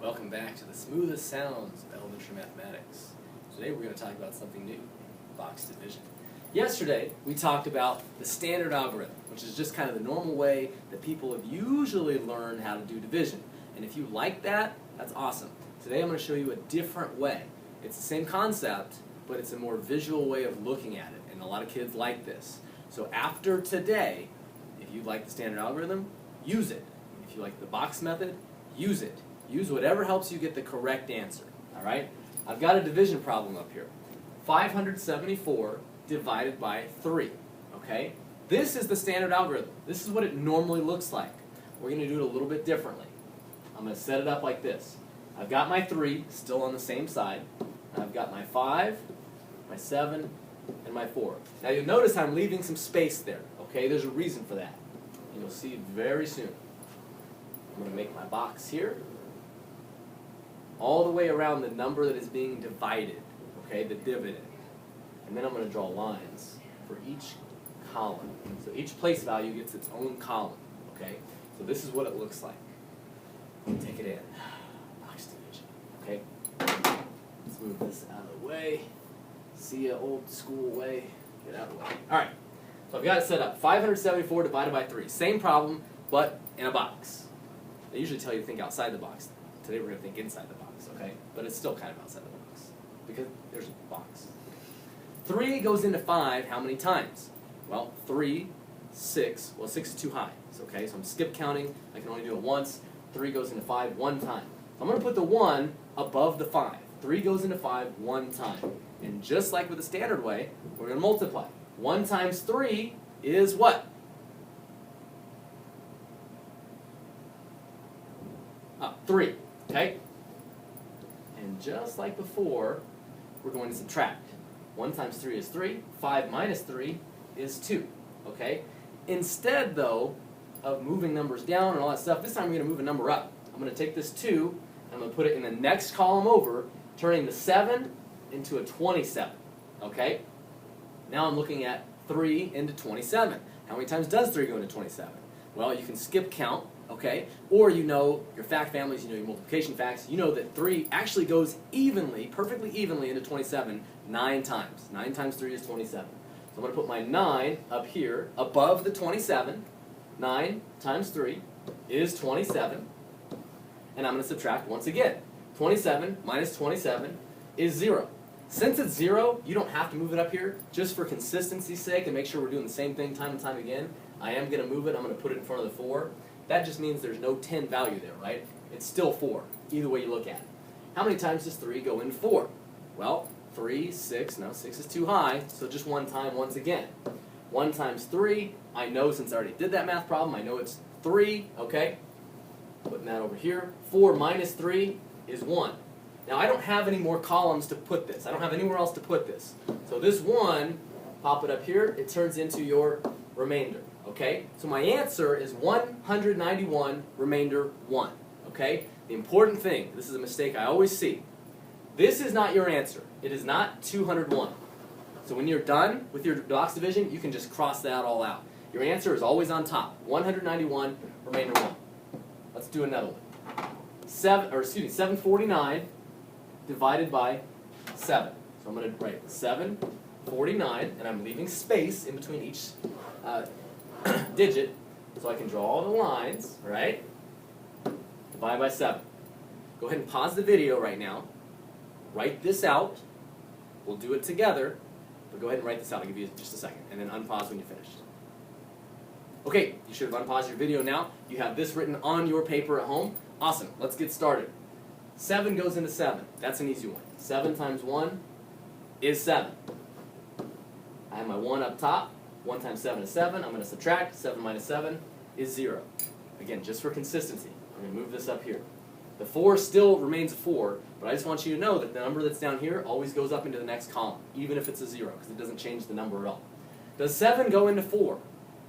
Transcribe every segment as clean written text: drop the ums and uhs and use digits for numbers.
Welcome back to the smoothest sounds of elementary mathematics. Today we're going to talk about something new, box division. Yesterday we talked about the standard algorithm, which is just kind of the normal way that people have usually learned how to do division. And if you like that, that's awesome. Today I'm going to show you a different way. It's the same concept, but it's a more visual way of looking at it, and a lot of kids like this. So after today, if you like the standard algorithm, use it. If you like the box method, use it. Use whatever helps you get the correct answer. All right? I've got a division problem up here. 574 divided by 3. Okay? This is the standard algorithm. This is what it normally looks like. We're going to do it a little bit differently. I'm going to set it up like this. I've got my 3 still on the same side. And I've got my 5, my 7, and my 4. Now you'll notice I'm leaving some space there. Okay? There's a reason for that. And you'll see very soon. I'm going to make my box here, all the way around the number that is being divided, okay, the dividend. And then I'm going to draw lines for each column. So each place value gets its own column, okay? So this is what it looks like. Take it in. Box division, okay? Let's move this out of the way. See ya, old school way. Get out of the way. All right, so I've got it set up. 574 divided by 3. Same problem, but in a box. They usually tell you to think outside the box. Today we're going to think inside the box, okay? But it's still kind of outside the box because there's a box. 3 goes into 5 how many times? Well, 3, 6. Well, 6 is too high. It's okay, so I'm skip counting. I can only do it once. 3 goes into 5 one time. I'm going to put the 1 above the 5. 3 goes into 5 one time. And just like with the standard way, we're going to multiply. 1 times 3 is what? 3. Okay? And just like before, we're going to subtract. 1 times 3 is 3. 5 minus 3 is 2. Okay? Instead, though, of moving numbers down and all that stuff, this time I'm going to move a number up. I'm going to take this 2, and I'm going to put it in the next column over, turning the 7 into a 27. Okay? Now I'm looking at 3 into 27. How many times does 3 go into 27? Well, you can skip count. Okay? Or you know your fact families, you know your multiplication facts, you know that 3 actually goes evenly, perfectly evenly into 27 9 times. 9 times 3 is 27. So I'm going to put my 9 up here above the 27. 9 times 3 is 27. And I'm going to subtract once again. 27 minus 27 is 0. Since it's 0, you don't have to move it up here. Just for consistency's sake and make sure we're doing the same thing time and time again, I am going to move it. I'm going to put it in front of the 4. That just means there's no 10 value there, right? It's still 4, either way you look at it. How many times does 3 go in 4? Well, 3, 6, no, 6 is too high, so just one time once again. 1 times 3, I know since I already did that math problem, I know it's 3, okay? Putting that over here. 4 minus 3 is 1. Now, I don't have any more columns to put this. I don't have anywhere else to put this. So this 1, pop it up here, it turns into your remainder. Okay, so my answer is 191, remainder 1. Okay, the important thing, this is a mistake I always see, this is not your answer. It is not 201. So when you're done with your box division, you can just cross that all out. Your answer is always on top, 191, remainder 1. Let's do another one. 749 divided by 7. So I'm going to write 749, and I'm leaving space in between each digit, so I can draw all the lines, right? Divide by 7. Go ahead and pause the video right now. Write this out. We'll do it together, but go ahead and write this out. I'll give you just a second, and then unpause when you're finished. Okay, you should have unpaused your video now. You have this written on your paper at home. Awesome, let's get started. 7 goes into 7. That's an easy one. 7 times 1 is 7. I have my 1 up top. 1 times 7 is 7. I'm going to subtract. 7 minus 7 is 0. Again, just for consistency, I'm going to move this up here. The 4 still remains a 4, but I just want you to know that the number that's down here always goes up into the next column, even if it's a 0, because it doesn't change the number at all. Does 7 go into 4?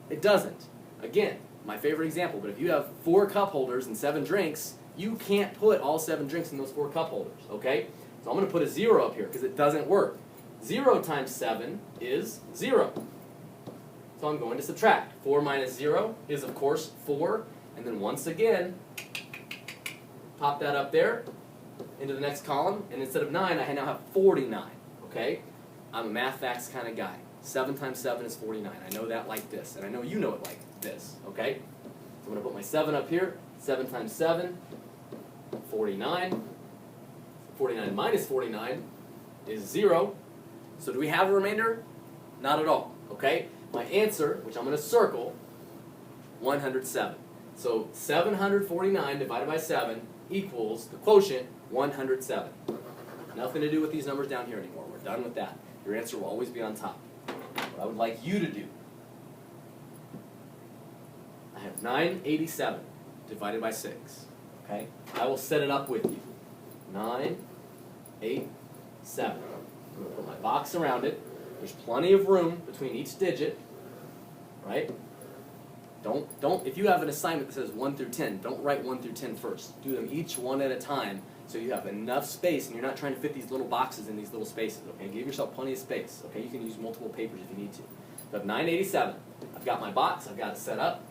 It doesn't. Again, my favorite example, but if you have 4 cup holders and 7 drinks, you can't put all 7 drinks in those 4 cup holders, okay? So I'm going to put a 0 up here, because it doesn't work. 0 times 7 is 0. So I'm going to subtract. 4 minus 0 is, of course, 4. And then once again, pop that up there into the next column, and instead of 9, I now have 49, okay? I'm a math facts kind of guy. 7 times 7 is 49. I know that like this, and I know you know it like this, okay? So I'm going to put my 7 up here. 7 times 7, 49. 49 minus 49 is 0. So do we have a remainder? Not at all, okay? My answer, which I'm going to circle, 107. So 749 divided by 7 equals the quotient 107. Nothing to do with these numbers down here anymore. We're done with that. Your answer will always be on top. What I would like you to do, I have 987 divided by 6. Okay? I will set it up with you. 9, 8, 7. I'm going to put my box around it. There's plenty of room between each digit, right? Don't, if you have an assignment that says 1 through 10, don't write 1 through 10 first. Do them each one at a time so you have enough space and you're not trying to fit these little boxes in these little spaces, okay? Give yourself plenty of space, okay? You can use multiple papers if you need to. So I have 987. I've got my box, I've got it set up,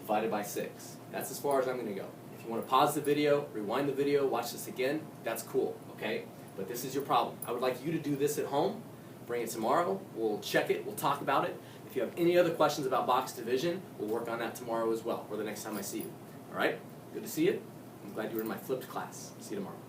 divided by 6. That's as far as I'm going to go. If you want to pause the video, rewind the video, watch this again, that's cool, okay? But this is your problem. I would like you to do this at home. Bring it tomorrow. We'll check it. We'll talk about it. If you have any other questions about box division, we'll work on that tomorrow as well, or the next time I see you. All right? Good to see you. I'm glad you were in my flipped class. See you tomorrow.